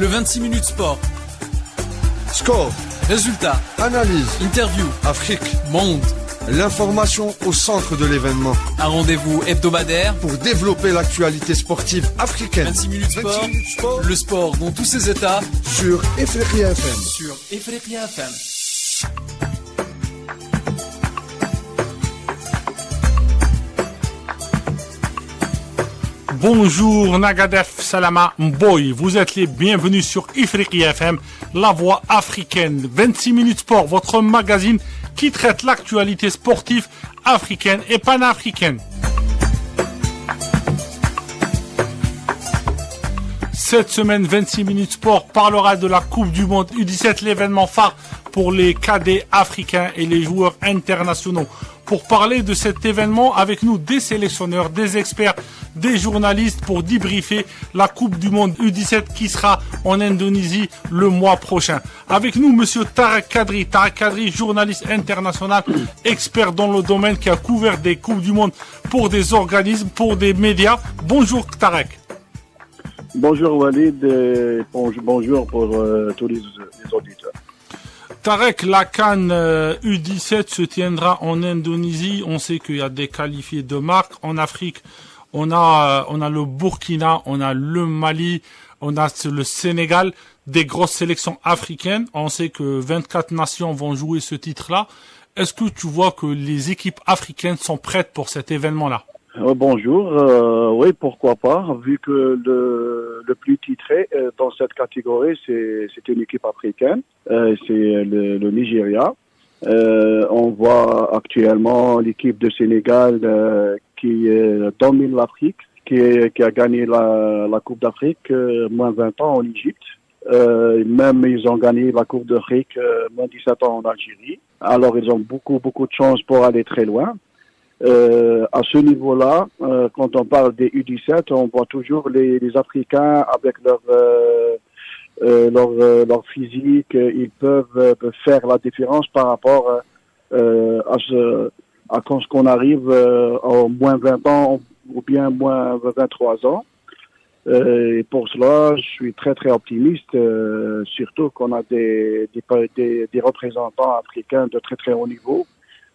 Le 26 minutes sport. Score, Résultats, analyse, interview, Afrique, monde. l'information au centre de l'événement. Un rendez-vous hebdomadaire. Pour développer l'actualité sportive africaine. 26 minutes sport. 26 minutes sport. Le sport dans tous ses états. Sur Ifriqiya FM. Sur Ifriqiya FM. Bonjour Nagadef Salama Mboy, vous êtes les bienvenus sur Ifriqiya FM, la voix africaine. 26 minutes sport, votre magazine qui traite l'actualité sportive africaine et panafricaine. Cette semaine, 26 minutes sport parlera de la Coupe du Monde U17, l'événement phare pour les cadets africains et les joueurs internationaux. Pour parler de cet événement, avec nous des sélectionneurs, des experts, des journalistes pour débriefer la Coupe du Monde U17 qui sera en Indonésie le mois prochain. Avec nous, monsieur Tarek Kadri. Tarek Kadri, journaliste international, expert dans le domaine qui a couvert des Coupes du Monde pour des organismes, pour des médias. Bonjour Tarek. Bonjour Walid, et bonjour pour tous les auditeurs. Tarek, la CAN U17 se tiendra en Indonésie. On sait qu'il y a des qualifiés de marque. En Afrique, on a le Burkina, on a le Mali, on a le Sénégal, des grosses sélections africaines. On sait que 24 nations vont jouer ce titre-là. Est-ce que tu vois que les équipes africaines sont prêtes pour cet événement-là? Bonjour, oui, pourquoi pas, vu que le plus titré dans cette catégorie, c'est une équipe africaine, c'est le Nigeria. On voit actuellement l'équipe de Sénégal qui domine l'Afrique, qui a gagné la Coupe d'Afrique moins 20 ans en Égypte. Même ils ont gagné la Coupe d'Afrique moins 17 ans en Algérie. Alors ils ont beaucoup de chance pour aller très loin. À ce niveau-là, quand on parle des U17, on voit toujours les Africains avec leur physique, ils peuvent faire la différence par rapport à quand on arrive en moins 20 ans ou bien moins 23 ans. Et pour cela, je suis très optimiste, surtout qu'on a des représentants africains de très haut niveau.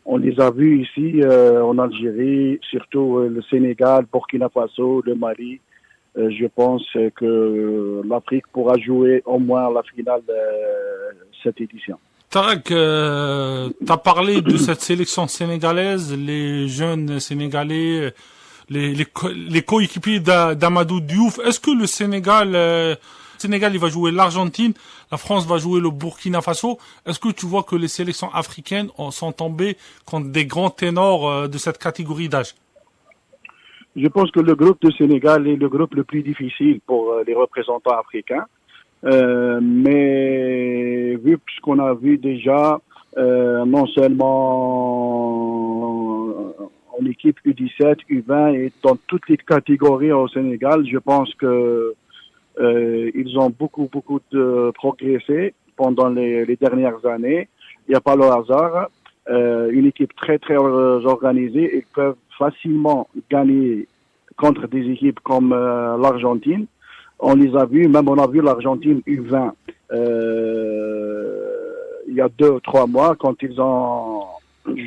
On les a vus ici en Algérie, surtout le Sénégal, Burkina Faso, le Mali. Je pense que l'Afrique pourra jouer au moins la finale de cette édition. Tarek, tu as parlé de cette sélection sénégalaise, les jeunes Sénégalais, les coéquipiers d'Amadou Diouf. Est-ce que le Sénégal il va jouer l'Argentine, la France va jouer le Burkina Faso. Est-ce que tu vois que les sélections africaines sont tombées contre des grands ténors de cette catégorie d'âge? Je pense que le groupe de Sénégal est le groupe le plus difficile pour les représentants africains. Mais vu ce qu'on a vu déjà, non seulement en équipe U17, U20 et dans toutes les catégories au Sénégal, je pense que ils ont beaucoup de progressé pendant les dernières années. Il n'y a pas le hasard. Une équipe très organisée. Ils peuvent facilement gagner contre des équipes comme l'Argentine. On les a vus, même on a vu l'Argentine U20 il y a 2 ou 3 mois quand ils ont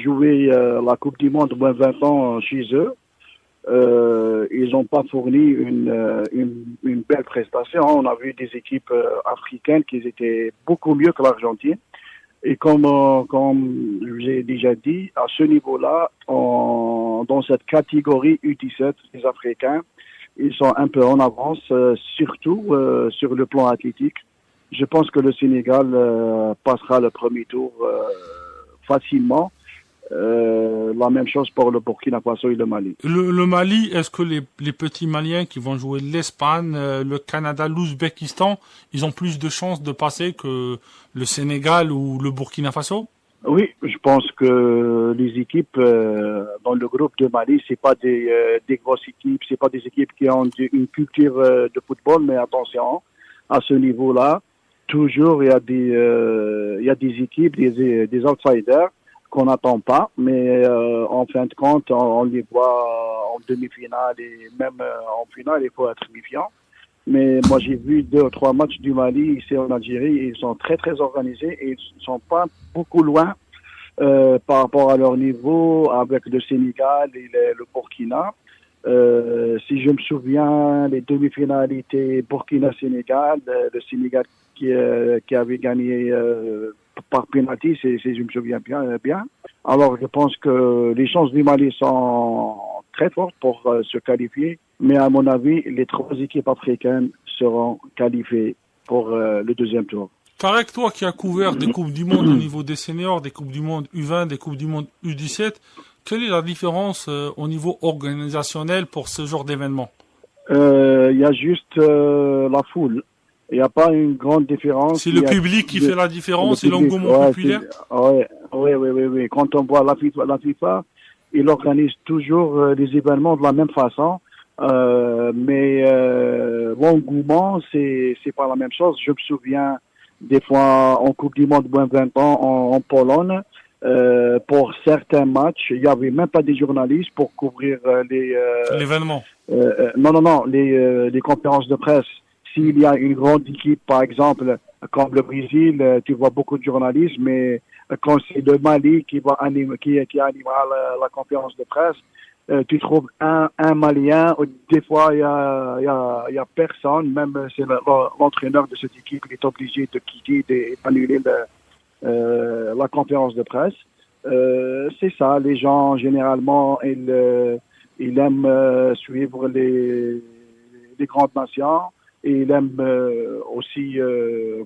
joué la Coupe du Monde moins 20 ans chez eux. Ils n'ont pas fourni une belle prestation. On a vu des équipes africaines qui étaient beaucoup mieux que l'Argentine. Et comme j'ai déjà dit, à ce niveau-là, dans cette catégorie U17, les Africains, ils sont un peu en avance, surtout sur le plan athlétique. Je pense que le Sénégal passera le premier tour facilement. La même chose pour le Burkina Faso et le Mali. Le Mali, est-ce que les petits Maliens qui vont jouer l'Espagne, le Canada, l'Ouzbékistan, ils ont plus de chances de passer que le Sénégal ou le Burkina Faso? Oui, je pense que les équipes dans le groupe de Mali, c'est pas des grosses équipes, c'est pas des équipes qui ont une culture de football, mais attention, à ce niveau-là, toujours il y a des équipes, des outsiders qu'on n'attend pas, mais en fin de compte, on les voit en demi-finale et même en finale, il faut être méfiant. Mais moi, j'ai vu 2 ou 3 matchs du Mali ici en Algérie. Et ils sont très, très organisés et ils ne sont pas beaucoup loin par rapport à leur niveau avec le Sénégal et le Burkina. Si je me souviens, les demi-finales étaient Burkina-Sénégal, le Sénégal qui avait gagné par penalty, si je me souviens bien. Alors, je pense que les chances du Mali sont très fortes pour se qualifier, mais à mon avis, les 3 équipes africaines seront qualifiées pour le deuxième tour. Tarek, toi qui as couvert des Coupes du Monde au niveau des seniors, des Coupes du Monde U20, des Coupes du Monde U17, quelle est la différence au niveau organisationnel pour ce genre d'événement? Il y a juste la foule. Il n'y a pas une grande différence. C'est le public qui fait la différence et l'engouement populaire? Oui. Quand on voit la FIFA, il organise toujours les événements de la même façon. Mais l'engouement, c'est pas la même chose. Je me souviens des fois en Coupe du Monde moins 20 ans en Pologne, pour certains matchs, il n'y avait même pas des journalistes pour couvrir l'événement. Les conférences de presse. S'il y a une grande équipe, par exemple, comme le Brésil, tu vois beaucoup de journalistes, mais quand c'est le Mali qui animera la conférence de presse, tu trouves un Malien, des fois il y a personne, même c'est l'entraîneur de cette équipe, il est obligé de quitter, d'annuler la conférence de presse. C'est ça, les gens généralement ils aiment suivre les grandes nations et ils aiment aussi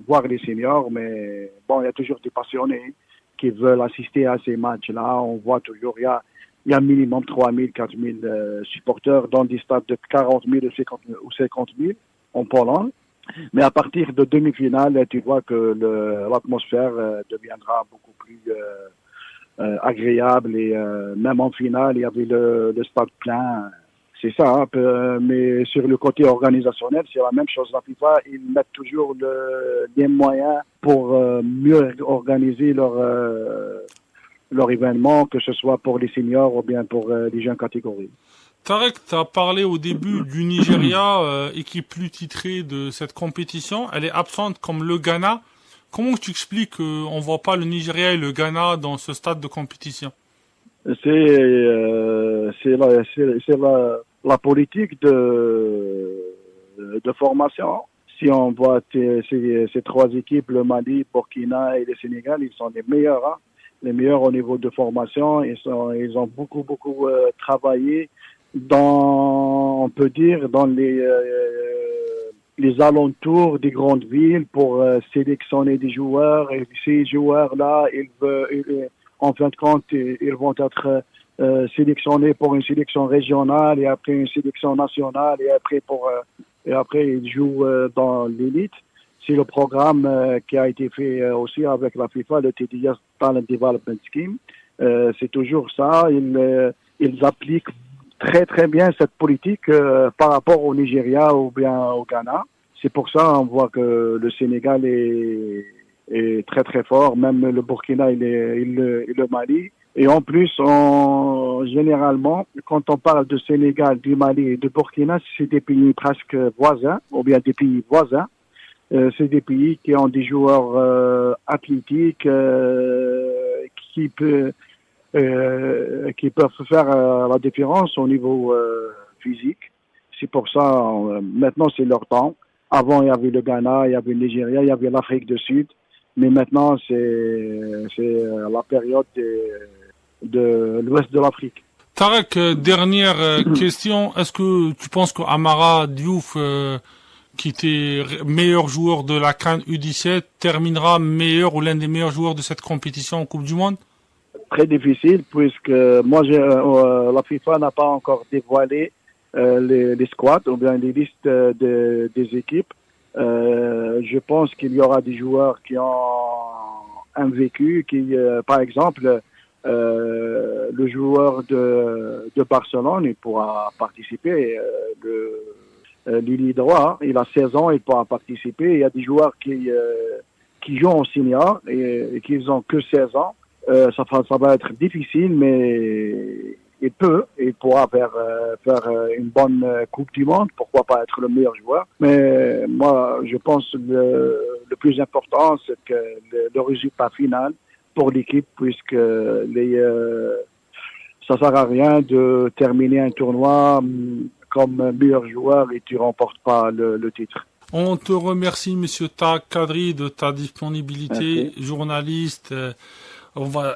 voir les seniors, mais bon, il y a toujours des passionnés qui veulent assister à ces matchs-là. On voit toujours, il y a minimum 3 000, 4 000 supporters dans des stades de 40 000 ou 50 000 en Pologne. Mais à partir de demi-finale, tu vois que l'atmosphère deviendra beaucoup plus agréable. Et même en finale, il y avait le stade plein. C'est ça, mais sur le côté organisationnel, c'est la même chose. La FIFA, ils mettent toujours les moyens pour mieux organiser leur événement, que ce soit pour les seniors ou bien pour les jeunes catégories. Tarek, tu as parlé au début du Nigeria, équipe plus titrée de cette compétition. Elle est absente comme le Ghana. Comment tu expliques qu'on ne voit pas le Nigeria et le Ghana dans ce stade de compétition? C'est la politique de formation. Si on voit ces 3 équipes, le Mali, Burkina et le Sénégal, ils sont les meilleurs. Hein. Les meilleurs au niveau de formation. Ils ont beaucoup travaillé on peut dire, dans les alentours des grandes villes pour sélectionner des joueurs. Et ces joueurs-là, en fin de compte, ils vont être sélectionnés pour une sélection régionale et après une sélection nationale et après ils jouent dans l'élite. C'est le programme qui a été fait aussi avec la FIFA, le TDS Talent Development Scheme. C'est toujours ça. Ils appliquent très bien cette politique par rapport au Nigeria ou bien au Ghana. C'est pour ça on voit que le Sénégal est très fort, même le Burkina et le Mali. Et en plus, généralement, quand on parle de Sénégal, du Mali et de Burkina, c'est des pays presque voisins, ou bien des pays voisins. C'est des pays qui ont des joueurs athlétiques qui peuvent faire la différence au niveau physique. C'est pour ça, maintenant, c'est leur temps. Avant, il y avait le Ghana, il y avait le Nigeria, il y avait l'Afrique du Sud. Mais maintenant, c'est la période de l'ouest de l'Afrique. Tarek, dernière question. Est-ce que tu penses qu'Amara Diouf, qui était meilleur joueur de la CAN U17, terminera meilleur ou l'un des meilleurs joueurs de cette compétition en Coupe du Monde? Très difficile, puisque moi, la FIFA n'a pas encore dévoilé les squads ou bien les listes des équipes. Je pense qu'il y aura des joueurs qui ont un vécu, par exemple, le joueur de Barcelone, il pourra participer. Lili Droit, il a 16 ans, il pourra participer. Il y a des joueurs qui jouent en senior et qui n'ont que 16 ans. Ça va être difficile, mais il pourra faire une bonne Coupe du Monde, pourquoi pas être le meilleur joueur. Mais moi, je pense que le plus important, c'est que le résultat final pour l'équipe, puisque ça sert à rien de terminer un tournoi comme meilleur joueur et tu remportes pas le titre. On te remercie, Monsieur Tak Kadri, de ta disponibilité, journaliste,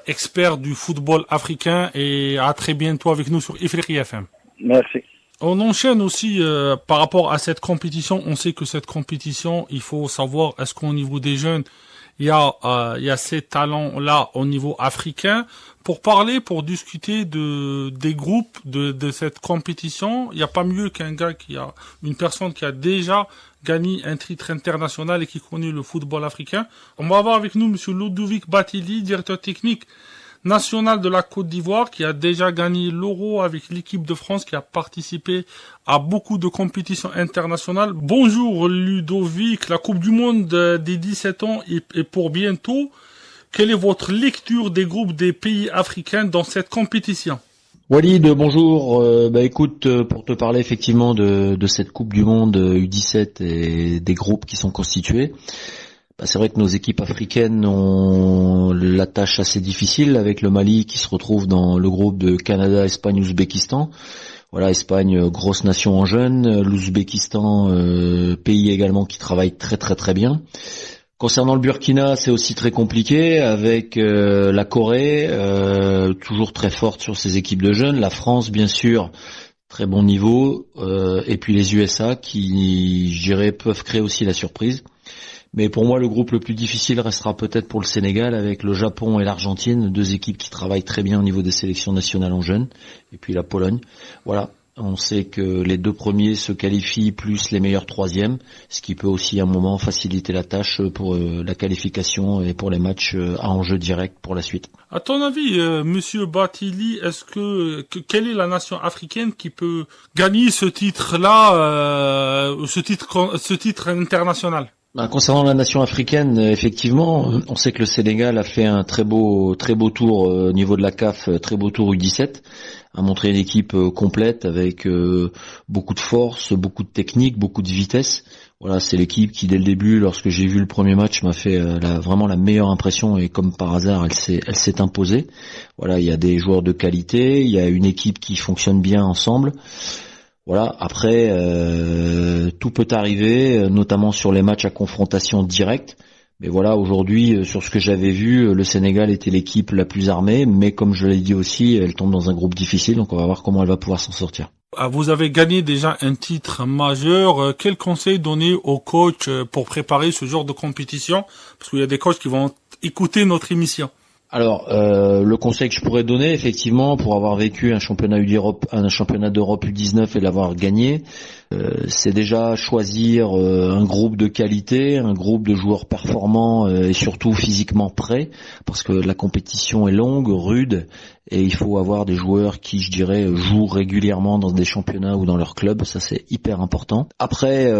expert du football africain, et à très bientôt avec nous sur Ifriqi FM. Merci. On enchaîne aussi par rapport à cette compétition. On sait que cette compétition, il faut savoir, est-ce qu'au niveau des jeunes, il y a ces talents-là au niveau africain. Pour discuter des groupes de cette compétition, il n'y a pas mieux qu'un gars une personne qui a déjà gagné un titre international et qui connaît le football africain. On va avoir avec nous Monsieur Ludovic Batili, directeur technique national de la Côte d'Ivoire, qui a déjà gagné l'Euro avec l'équipe de France, qui a participé à beaucoup de compétitions internationales. Bonjour Ludovic, la Coupe du Monde des 17 ans est pour bientôt. Quelle est votre lecture des groupes des pays africains dans cette compétition? Walid, bonjour. Écoute, pour te parler effectivement de cette Coupe du Monde U17 et des groupes qui sont constitués, c'est vrai que nos équipes africaines ont la tâche assez difficile, avec le Mali qui se retrouve dans le groupe de Canada, Espagne, Ouzbékistan. Voilà, Espagne, grosse nation en jeunes, l'Ouzbékistan, pays également qui travaille très très très bien. Concernant le Burkina, c'est aussi très compliqué, avec la Corée, toujours très forte sur ses équipes de jeunes, la France bien sûr, très bon niveau, et puis les USA qui, je dirais, peuvent créer aussi la surprise. Mais pour moi, le groupe le plus difficile restera peut-être pour le Sénégal, avec le Japon et l'Argentine, deux équipes qui travaillent très bien au niveau des sélections nationales en jeunes, et puis la Pologne. Voilà, on sait que les deux premiers se qualifient plus les meilleurs troisièmes, ce qui peut aussi à un moment faciliter la tâche pour la qualification et pour les matchs à enjeu direct pour la suite. À ton avis, Monsieur Batili, quelle est la nation africaine qui peut gagner ce titre-là, ce titre international? Concernant la nation africaine, effectivement, on sait que le Sénégal a fait un très beau tour au niveau de la CAF, très beau tour U17, a montré une équipe complète avec beaucoup de force, beaucoup de technique, beaucoup de vitesse. Voilà, c'est l'équipe qui dès le début, lorsque j'ai vu le premier match, m'a fait vraiment la meilleure impression, et comme par hasard, elle s'est imposée. Voilà, il y a des joueurs de qualité, il y a une équipe qui fonctionne bien ensemble. Voilà, après, tout peut arriver, notamment sur les matchs à confrontation directe. Mais voilà, aujourd'hui, sur ce que j'avais vu, le Sénégal était l'équipe la plus armée, mais comme je l'ai dit aussi, elle tombe dans un groupe difficile, donc on va voir comment elle va pouvoir s'en sortir. Vous avez gagné déjà un titre majeur. Quel conseil donner aux coachs pour préparer ce genre de compétition? Parce qu'il y a des coachs qui vont écouter notre émission. Alors, le conseil que je pourrais donner, effectivement, pour avoir vécu un championnat d'Europe U19 et l'avoir gagné, c'est déjà choisir un groupe de qualité, un groupe de joueurs performants et surtout physiquement prêts, parce que la compétition est longue, rude, et il faut avoir des joueurs qui, je dirais, jouent régulièrement dans des championnats ou dans leur club. Ça, c'est hyper important. Après,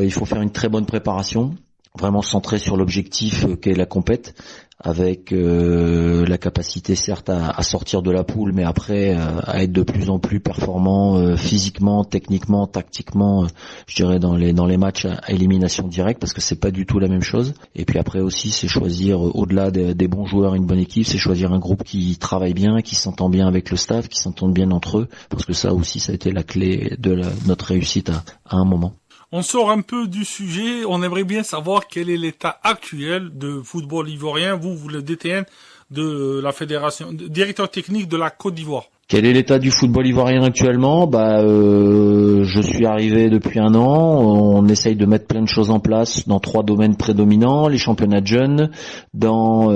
il faut faire une très bonne préparation, vraiment centrée sur l'objectif qu'est la compète, avec la capacité certes à sortir de la poule, mais après à être de plus en plus performant physiquement, techniquement, tactiquement, je dirais dans les matchs à élimination directe, parce que c'est pas du tout la même chose. Et puis après aussi, c'est choisir au-delà des bons joueurs, une bonne équipe, c'est choisir un groupe qui travaille bien, qui s'entend bien avec le staff, qui s'entend bien entre eux, parce que ça aussi, ça a été la clé de notre réussite à un moment. On sort un peu du sujet, on aimerait bien savoir quel est l'état actuel de football ivoirien, vous le DTN de la fédération, directeur technique de la Côte d'Ivoire. Quel est l'état du football ivoirien actuellement? Je suis arrivé depuis 1 an. On essaye de mettre plein de choses en place dans 3 domaines prédominants: les championnats de jeunes, dans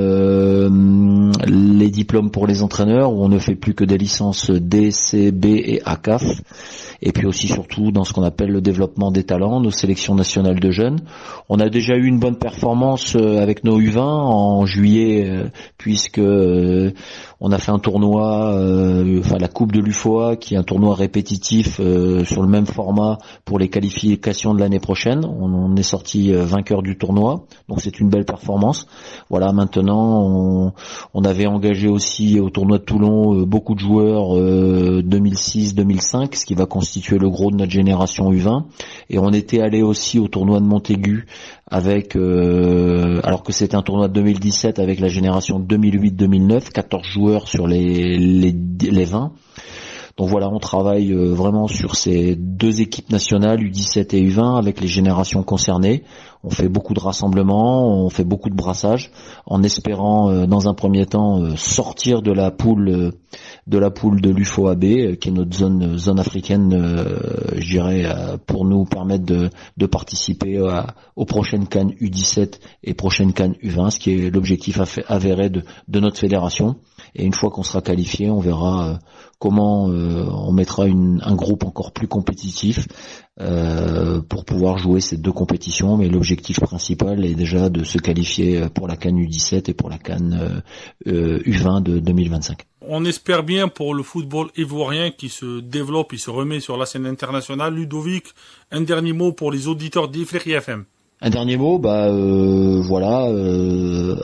les diplômes pour les entraîneurs, où on ne fait plus que des licences D, C, B et ACAF, et puis aussi surtout dans ce qu'on appelle le développement des talents, nos sélections nationales de jeunes. On a déjà eu une bonne performance avec nos U20 en juillet, puisque on a fait un tournoi la Coupe de l'UFOA, qui est un tournoi répétitif sur le même format pour les qualifications de l'année prochaine. On est sorti vainqueur du tournoi, donc c'est une belle performance. Voilà, maintenant on avait engagé aussi au tournoi de Toulon beaucoup de joueurs 2006-2005, ce qui va constituer le gros de notre génération U20, et on était allé aussi au tournoi de Montaigu avec alors que c'était un tournoi de 2017 avec la génération 2008-2009, 14 joueurs sur les 20. Donc voilà, on travaille vraiment sur ces deux équipes nationales, U17 et U20, avec les générations concernées. On fait beaucoup de rassemblements, on fait beaucoup de brassage, en espérant dans un premier temps sortir de la poule de l'UFOAB, qui est notre zone africaine, je dirais, pour nous permettre de participer aux prochaines CAN U17 et prochaines CAN U20, ce qui est l'objectif avéré de notre fédération. Et une fois qu'on sera qualifié, on verra comment on mettra un groupe encore plus compétitif pour pouvoir jouer ces deux compétitions. Mais l'objectif principal est déjà de se qualifier pour la CAN U17 et pour la CAN U20 de 2025. On espère bien pour le football ivoirien qui se développe, il se remet sur la scène internationale. Ludovic, un dernier mot pour les auditeurs d'Ifriqiya FM. Un dernier mot,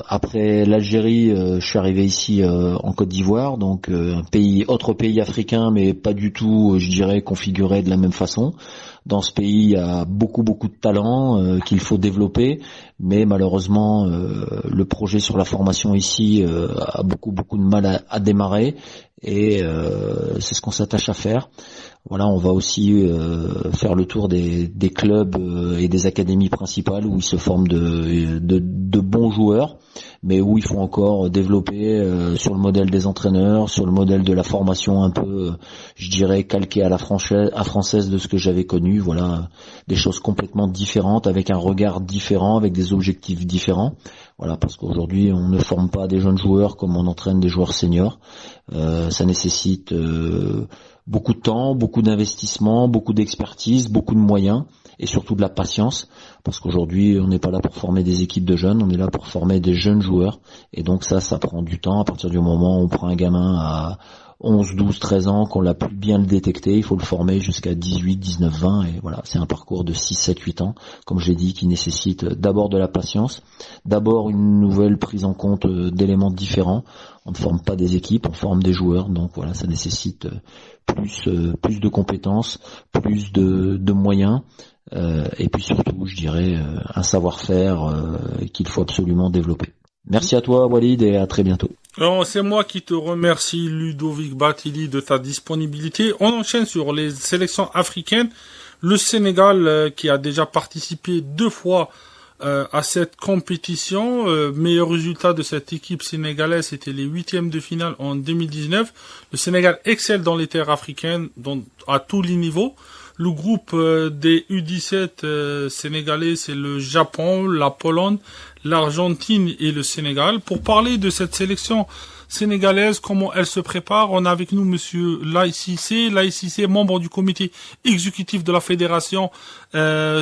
après l'Algérie, je suis arrivé ici en Côte d'Ivoire, donc autre pays africain, mais pas du tout, je dirais, configuré de la même façon. Dans ce pays, il y a beaucoup de talents qu'il faut développer, mais malheureusement, le projet sur la formation ici a beaucoup de mal à démarrer, et c'est ce qu'on s'attache à faire. Voilà, on va aussi faire le tour des clubs et des académies principales où ils se forment de bons joueurs, mais où il faut encore développer sur le modèle des entraîneurs, sur le modèle de la formation un peu, je dirais, calquée à la française de ce que j'avais connu. Voilà, des choses complètement différentes, avec un regard différent, avec des objectifs différents. Voilà, parce qu'aujourd'hui, on ne forme pas des jeunes joueurs comme on entraîne des joueurs seniors. Ça nécessite beaucoup de temps, beaucoup d'investissement, beaucoup d'expertise, beaucoup de moyens et surtout de la patience, parce qu'aujourd'hui on n'est pas là pour former des équipes de jeunes, on est là pour former des jeunes joueurs, et donc ça prend du temps. À partir du moment où on prend un gamin à 11, 12, 13 ans, qu'on l'a pu bien le détecter, il faut le former jusqu'à 18, 19, 20, et voilà, c'est un parcours de 6, 7, 8 ans, comme je l'ai dit, qui nécessite d'abord de la patience, d'abord une nouvelle prise en compte d'éléments différents. On ne forme pas des équipes, on forme des joueurs, donc voilà, ça nécessite plus de compétences, plus de moyens, et puis surtout, je dirais, un savoir-faire qu'il faut absolument développer. Merci à toi, Walid, et à très bientôt. Alors, c'est moi qui te remercie, Ludovic Batili, de ta disponibilité. On enchaîne sur les sélections africaines. Le Sénégal, qui a déjà participé 2 fois à cette compétition. Meilleur résultat de cette équipe sénégalaise, c'était les 8e de finale en 2019. Le Sénégal excelle dans les terres africaines, à tous les niveaux. Le groupe des U17 sénégalais, c'est le Japon, la Pologne, l'Argentine et le Sénégal. Pour parler de cette sélection sénégalaise, comment elle se prépare, on a avec nous monsieur Laye Cissé, membre du comité exécutif de la fédération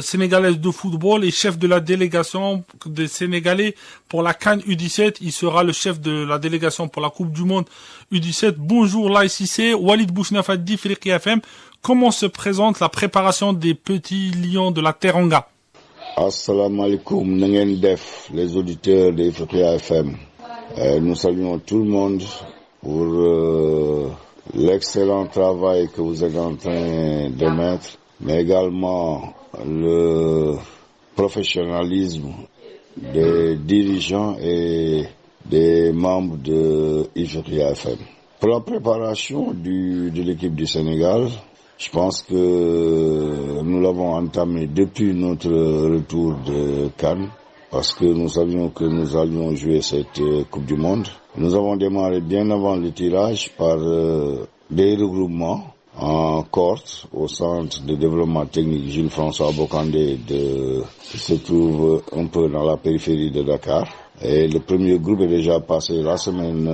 sénégalaise de football et chef de la délégation des Sénégalais pour la CAN U17. Il sera le chef de la délégation pour la Coupe du Monde U17. Bonjour Laye Cissé, Walid Bouchnaf d'Ifriqiya FM. Comment se présente la préparation des petits lions de la Teranga? Assalamu alaikum, nangen def, les auditeurs d'Ifriqiya FM. Nous saluons tout le monde pour l'excellent travail que vous êtes en train de mettre, mais également le professionnalisme des dirigeants et des membres de Ifriqiya FM. Pour la préparation de l'équipe du Sénégal, je pense que nous l'avons entamé depuis notre retour de Cannes, parce que nous savions que nous allions jouer cette Coupe du Monde. Nous avons démarré bien avant le tirage par des regroupements en cohorte au centre de développement technique Jules-François Bocandé qui se trouve un peu dans la périphérie de Dakar. Et le premier groupe est déjà passé la semaine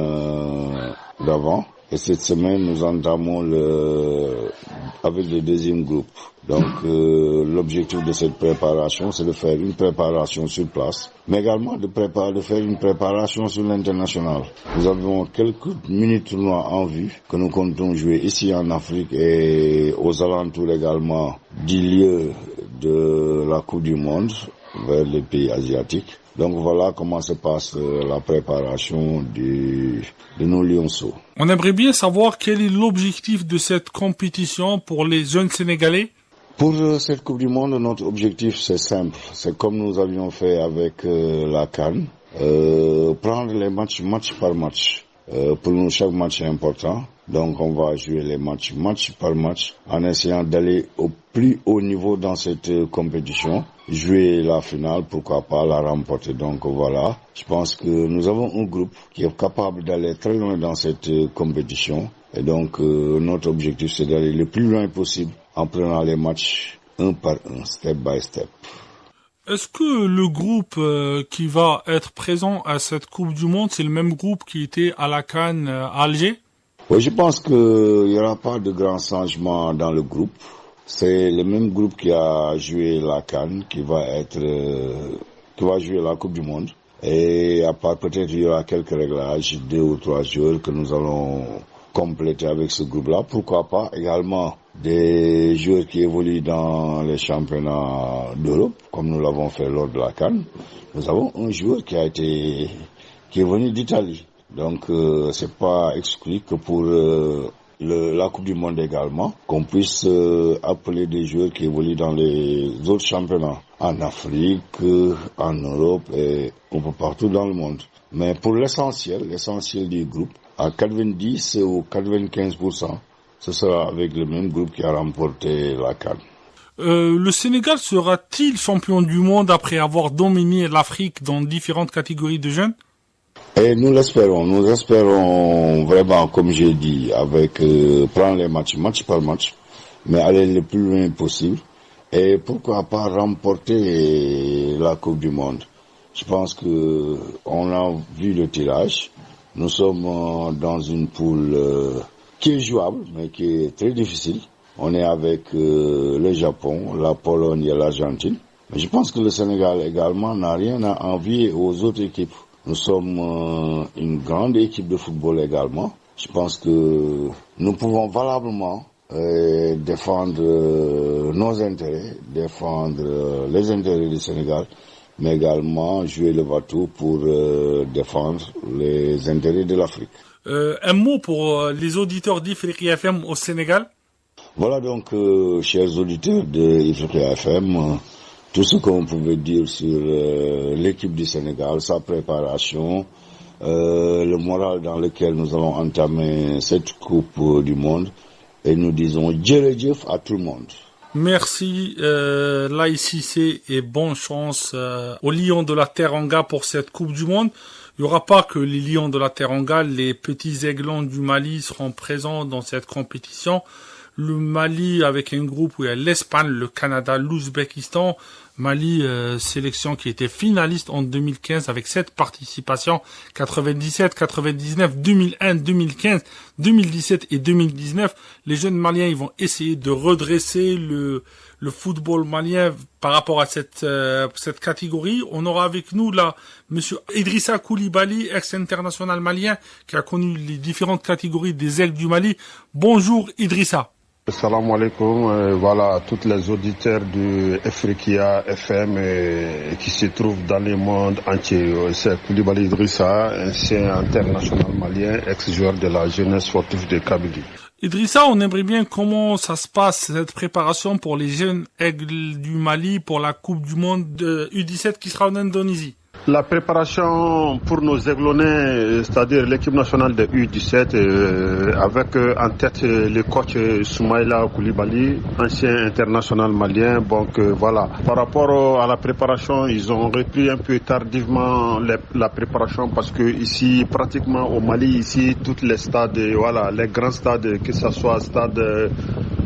d'avant. Et cette semaine, nous entamons avec le deuxième groupe. Donc l'objectif de cette préparation, c'est de faire une préparation sur place, mais également de faire une préparation sur l'international. Nous avons quelques mini-tournois en vue que nous comptons jouer ici en Afrique et aux alentours également du lieu de la Coupe du Monde vers les pays asiatiques. Donc voilà comment se passe la préparation de nos lionceaux. On aimerait bien savoir quel est l'objectif de cette compétition pour les jeunes Sénégalais. Pour cette Coupe du Monde, notre objectif c'est simple. C'est comme nous avions fait avec la CAN, prendre les match par match. Pour nous, chaque match est important. Donc on va jouer les match par match en essayant d'aller au plus haut niveau dans cette compétition. Jouer la finale, pourquoi pas la remporter. Donc voilà, je pense que nous avons un groupe qui est capable d'aller très loin dans cette compétition. Et donc notre objectif c'est d'aller le plus loin possible en prenant les matchs un par un, step by step. Est-ce que le groupe qui va être présent à cette Coupe du Monde, c'est le même groupe qui était à la CAN à Alger? Oui, je pense qu'il n'y aura pas de grands changements dans le groupe. C'est le même groupe qui a joué la CAN qui va jouer la Coupe du Monde. Et à part peut-être il y aura quelques réglages, 2 ou 3 joueurs que nous allons compléter avec ce groupe-là. Pourquoi pas également des joueurs qui évoluent dans les championnats d'Europe, comme nous l'avons fait lors de la CAN. Nous avons un joueur qui est venu d'Italie. Donc c'est pas exclu que pour la Coupe du Monde également, qu'on puisse appeler des joueurs qui évoluent dans les autres championnats, en Afrique, en Europe et un peu partout dans le monde. Mais pour l'essentiel du groupe, à 90 ou 95%, ce sera avec le même groupe qui a remporté la CAN. Le Sénégal sera-t-il champion du monde après avoir dominé l'Afrique dans différentes catégories de jeunes? Et nous espérons vraiment, comme j'ai dit, avec prendre les match par match, mais aller le plus loin possible. Et pourquoi pas remporter la Coupe du Monde. Je pense que on a vu le tirage. Nous sommes dans une poule qui est jouable, mais qui est très difficile. On est avec le Japon, la Pologne et l'Argentine. Mais je pense que le Sénégal également n'a rien à envier aux autres équipes. Nous sommes une grande équipe de football également. Je pense que nous pouvons valablement défendre nos intérêts, défendre les intérêts du Sénégal, mais également jouer le va-tout pour défendre les intérêts de l'Afrique. Un mot pour les auditeurs d'Ifriqiya FM au Sénégal. Voilà donc, chers auditeurs d'Ifriqiya FM, tout ce qu'on pouvait dire sur l'équipe du Sénégal, sa préparation, le moral dans lequel nous allons entamer cette Coupe du Monde, et nous disons djerejef à tout le monde. Merci Laye Cissé et bonne chance aux Lions de la Teranga pour cette Coupe du Monde. Il n'y aura pas que les Lions de la Teranga, les petits aiglons du Mali seront présents dans cette compétition. Le Mali avec un groupe où il y a l'Espagne, le Canada, l'Ouzbékistan. Mali, sélection qui était finaliste en 2015 avec 7 participations, 97, 99, 2001, 2015, 2017 et 2019. Les jeunes Maliens, ils vont essayer de redresser le football malien par rapport à cette catégorie. On aura avec nous là monsieur Idrissa Koulibaly, ex-international malien, qui a connu les différentes catégories des aigles du Mali. Bonjour Idrissa. Salam alaikum, voilà tous les auditeurs de Ifriqiya FM qui se trouvent dans le monde entier. C'est Koulibaly Idrissa, ancien international malien, ex-joueur de la jeunesse sportive de Kabylie. Idrissa, on aimerait bien comment ça se passe, cette préparation pour les jeunes aigles du Mali pour la Coupe du Monde de U17 qui sera en Indonésie. La préparation pour nos aiglonnais, c'est-à-dire l'équipe nationale de U17, avec en tête le coach Soumaïla Koulibaly, ancien international malien. Donc voilà, par rapport à la préparation, ils ont repris un peu tardivement la préparation parce que ici, pratiquement au Mali, ici, tous les stades, voilà, les grands stades, que ce soit stade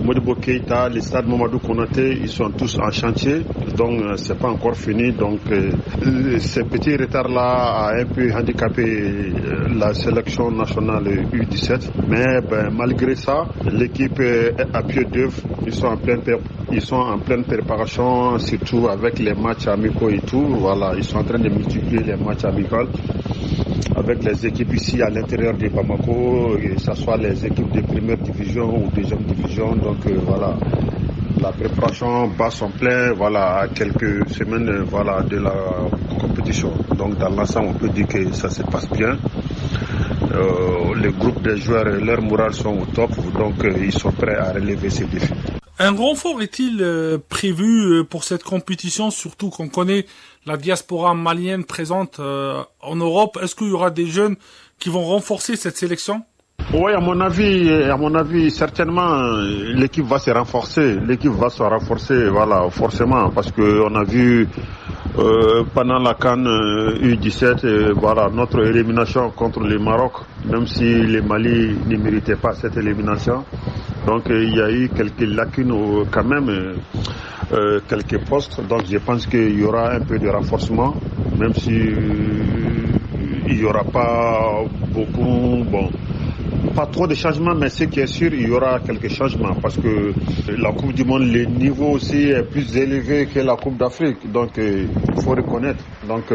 Modibo Keïta, les stades Mamadou Konaté, ils sont tous en chantier, donc c'est pas encore fini. Donc ce petit retard-là a un peu handicapé la sélection nationale U17. Mais malgré ça, l'équipe est à pied d'œuvre. Ils sont en pleine préparation, surtout avec les matchs amicaux et tout. Voilà, ils sont en train de multiplier les matchs amicaux avec les équipes ici à l'intérieur de Bamako, que ce soit les équipes de première division ou deuxième division. Donc voilà, la préparation bat son plein, voilà, à quelques semaines voilà, de la compétition. Donc dans l'ensemble, on peut dire que ça se passe bien. Les groupes de joueurs, leur morale sont au top, donc ils sont prêts à relever ces défis. Un renfort est-il prévu pour cette compétition, surtout qu'on connaît la diaspora malienne présente en Europe? Est-ce qu'il y aura des jeunes qui vont renforcer cette sélection? Oui, à mon avis, certainement, l'équipe va se renforcer. L'équipe va se renforcer, voilà, forcément, parce que on a vu pendant la CAN U17, voilà, notre élimination contre le Maroc, même si le Mali ne méritait pas cette élimination. Donc il y a eu quelques lacunes quand même, quelques postes. Donc je pense qu'il y aura un peu de renforcement, même si il n'y aura pas beaucoup, pas trop de changements, mais ce qui est sûr, il y aura quelques changements parce que la Coupe du Monde, le niveau aussi est plus élevé que la Coupe d'Afrique. Donc il faut reconnaître. Donc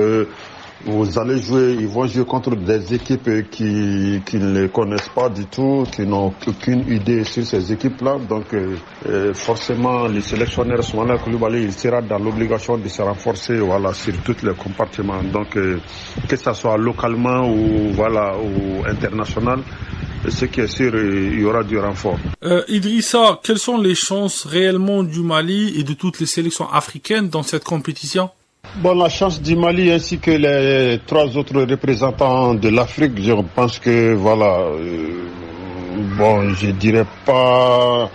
ils vont jouer contre des équipes qui ne les connaissent pas du tout, qui n'ont aucune idée sur ces équipes-là. Donc forcément, le sélectionneur Soumaïla Coulibaly, il sera dans l'obligation de se renforcer, voilà, sur tous les compartiments. Donc que ça soit localement ou voilà ou international. Ce qui est sûr, il y aura du renfort. Idrissa, quelles sont les chances réellement du Mali et de toutes les sélections africaines dans cette compétition? La chance du Mali ainsi que les trois autres représentants de l'Afrique, je pense que voilà, je dirais pas.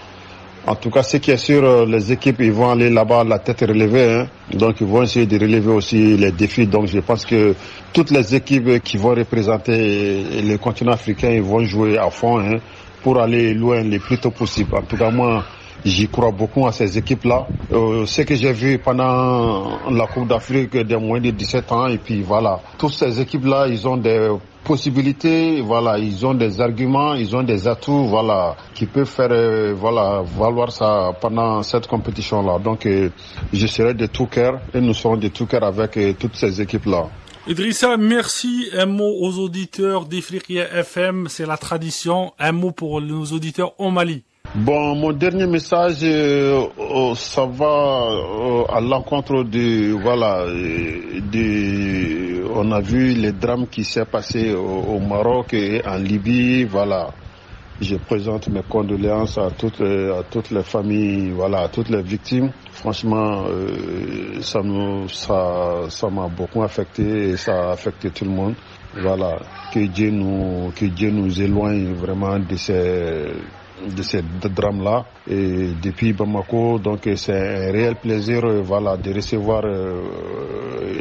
En tout cas, ce qui est sûr, les équipes, ils vont aller là-bas la tête relevée, hein. Donc ils vont essayer de relever aussi les défis. Donc je pense que toutes les équipes qui vont représenter le continent africain, ils vont jouer à fond, hein, pour aller loin le plus tôt possible. En tout cas, moi, j'y crois beaucoup à ces équipes-là. Ce que j'ai vu pendant la Coupe d'Afrique des moins de 17 ans, et puis voilà, toutes ces équipes-là, ils ont des possibilités, voilà, ils ont des arguments, ils ont des atouts, voilà, qui peuvent faire, valoir ça pendant cette compétition-là. Donc, je serai de tout cœur et nous serons de tout cœur avec toutes ces équipes-là. Idrissa, merci. Un mot aux auditeurs d'Ifriqiya FM, c'est la tradition. Un mot pour nos auditeurs au Mali. Mon dernier message, ça va à l'encontre on a vu les drames qui s'est passé au Maroc et en Libye, voilà. Je présente mes condoléances à toutes les familles, voilà, à toutes les victimes. Franchement, ça m'a beaucoup affecté et ça a affecté tout le monde. Voilà, que Dieu nous éloigne vraiment de ces drames-là. Et depuis Bamako, donc c'est un réel plaisir, voilà, de recevoir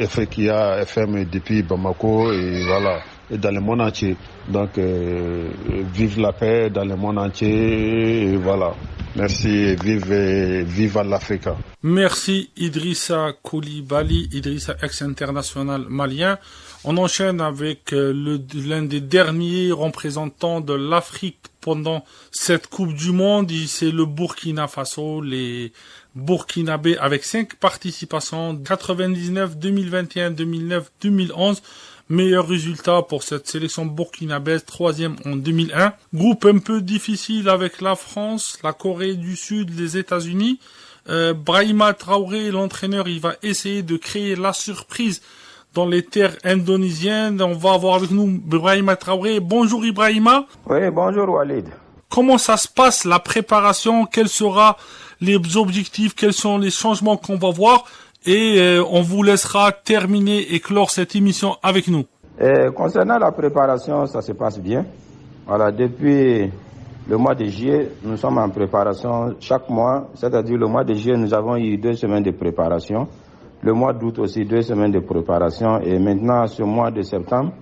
Ifriqiya FM depuis Bamako et voilà, et dans le monde entier. Donc vive la paix dans le monde entier et voilà. Merci et vive l'Afrique. Merci Idrissa Coulibaly, Idrissa ex-international malien. On enchaîne avec l'un des derniers représentants de l'Afrique pendant cette Coupe du Monde. C'est le Burkina Faso, les Burkinabés avec 5 participations, 99, 2021, 2009, 2011. Meilleur résultat pour cette sélection burkinabèse, 3e en 2001. Groupe un peu difficile avec la France, la Corée du Sud, les États-Unis. Brahima Traoré, l'entraîneur, il va essayer de créer la surprise dans les terres indonésiennes. On va avoir avec nous Brahima Traoré. Bonjour Ibrahima. Oui, bonjour Walid. Comment ça se passe, la préparation? Quels seront les objectifs? Quels sont les changements qu'on va voir? Et on vous laissera terminer et clore cette émission avec nous. Concernant la préparation, ça se passe bien. Voilà, depuis le mois de juillet, nous sommes en préparation chaque mois. C'est-à-dire le mois de juillet, nous avons eu 2 semaines de préparation. Le mois d'août aussi, 2 semaines de préparation. Et maintenant, ce mois de septembre,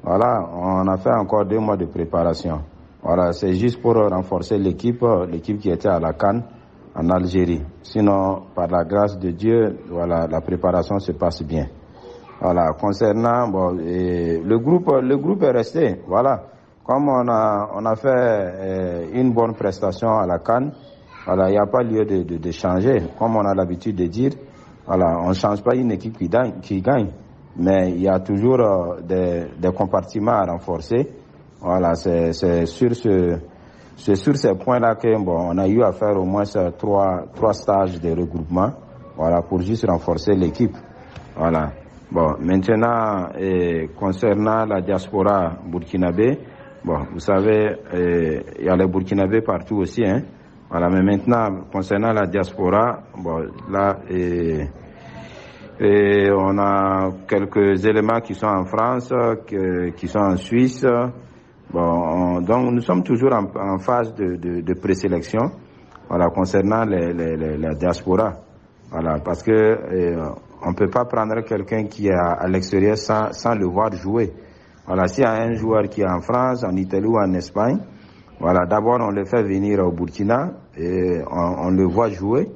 voilà, on a fait encore 2 mois de préparation. Voilà, c'est juste pour renforcer l'équipe qui était à la CAN en Algérie. Sinon, par la grâce de Dieu, voilà, la préparation se passe bien. Voilà, concernant le groupe est resté. Voilà, comme on a fait une bonne prestation à la CAN, voilà, il n'y a pas lieu de changer. Comme on a l'habitude de dire, voilà, on ne change pas une équipe qui gagne, mais il y a toujours des compartiments à renforcer. Voilà, c'est sur ces points-là que on a eu à faire au moins trois stages de regroupement, voilà, pour juste renforcer l'équipe. Voilà. Bon, maintenant, concernant la diaspora burkinabé, vous savez, il y a les Burkinabés partout aussi, hein. Voilà, mais maintenant, concernant la diaspora, là, on a quelques éléments qui sont en France, qui sont en Suisse. Donc nous sommes toujours en phase de présélection, voilà, concernant la diaspora. Voilà, parce que on peut pas prendre quelqu'un qui est à l'extérieur sans le voir jouer. Voilà, s'il y a un joueur qui est en France, en Italie ou en Espagne, voilà, d'abord on le fait venir au Burkina et on le voit jouer,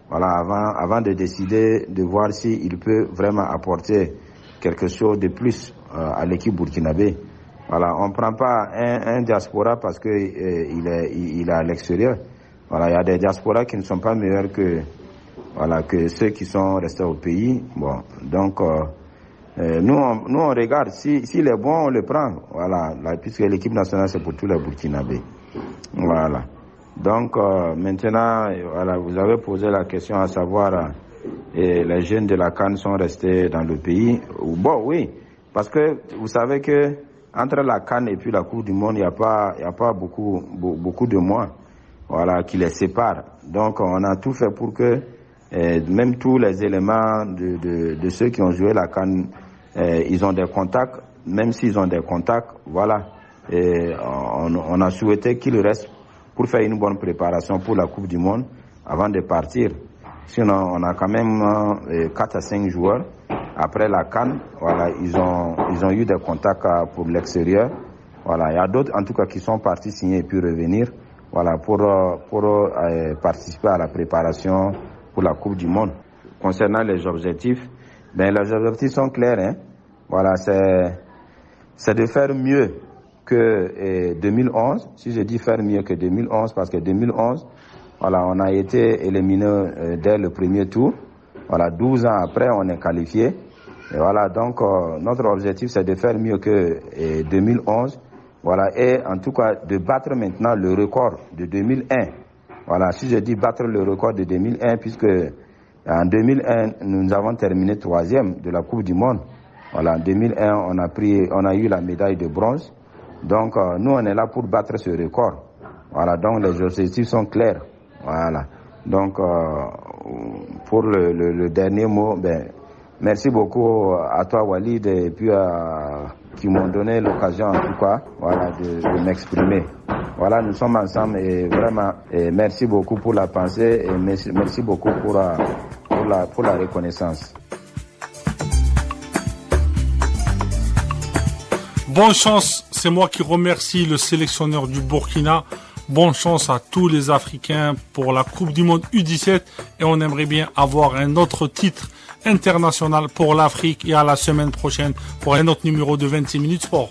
voilà, avant de décider de voir s'il peut vraiment apporter quelque chose de plus à l'équipe burkinabé. Voilà, on prend pas un diaspora parce que il est à l'extérieur. Voilà, il y a des diasporas qui ne sont pas meilleurs que ceux qui sont restés au pays. Bon, donc nous on regarde s'il est bon, on le prend. Voilà, puisque l'équipe nationale c'est pour tous les Burkinabés. Voilà. Donc maintenant, voilà, vous avez posé la question à savoir les jeunes de la CAN sont restés dans le pays. Bon, oui, parce que vous savez que entre la CAN et puis la Coupe du Monde, il y a pas beaucoup de mois, voilà, qui les séparent. Donc on a tout fait pour que même tous les éléments de ceux qui ont joué la CAN, ils ont des contacts, même s'ils ont des contacts, voilà. Et on a souhaité qu'ils restent pour faire une bonne préparation pour la Coupe du Monde avant de partir. Sinon, on a quand même 4 à 5 joueurs. Après la CAN, voilà, ils ont eu des contacts pour l'extérieur. Voilà, il y a d'autres en tout cas qui sont partis signer et puis revenir, voilà, pour participer à la préparation pour la Coupe du Monde. Concernant les objectifs, les objectifs sont clairs, hein. Voilà, c'est de faire mieux que 2011. Si je dis faire mieux que 2011, parce que 2011, voilà, on a été éliminé dès le premier tour. Voilà, 12 ans après, on est qualifié. Et voilà, donc notre objectif, c'est de faire mieux que 2011. Voilà, et en tout cas de battre maintenant le record de 2001. Voilà, si je dis battre le record de 2001, puisque en 2001, nous avons terminé 3e de la Coupe du Monde. Voilà, en 2001, on a eu la médaille de bronze. Donc, nous, on est là pour battre ce record. Voilà, donc les objectifs sont clairs. Voilà. Donc, pour le dernier mot, merci beaucoup à toi, Walid, et puis qui m'ont donné l'occasion, en tout cas, voilà, de m'exprimer. Voilà, nous sommes ensemble et vraiment, merci beaucoup pour la pensée et merci beaucoup pour la reconnaissance. Bonne chance, c'est moi qui remercie le sélectionneur du Burkina. Bonne chance à tous les Africains pour la Coupe du Monde U17 et on aimerait bien avoir un autre titre international pour l'Afrique et à la semaine prochaine pour un autre numéro de 26 minutes sport.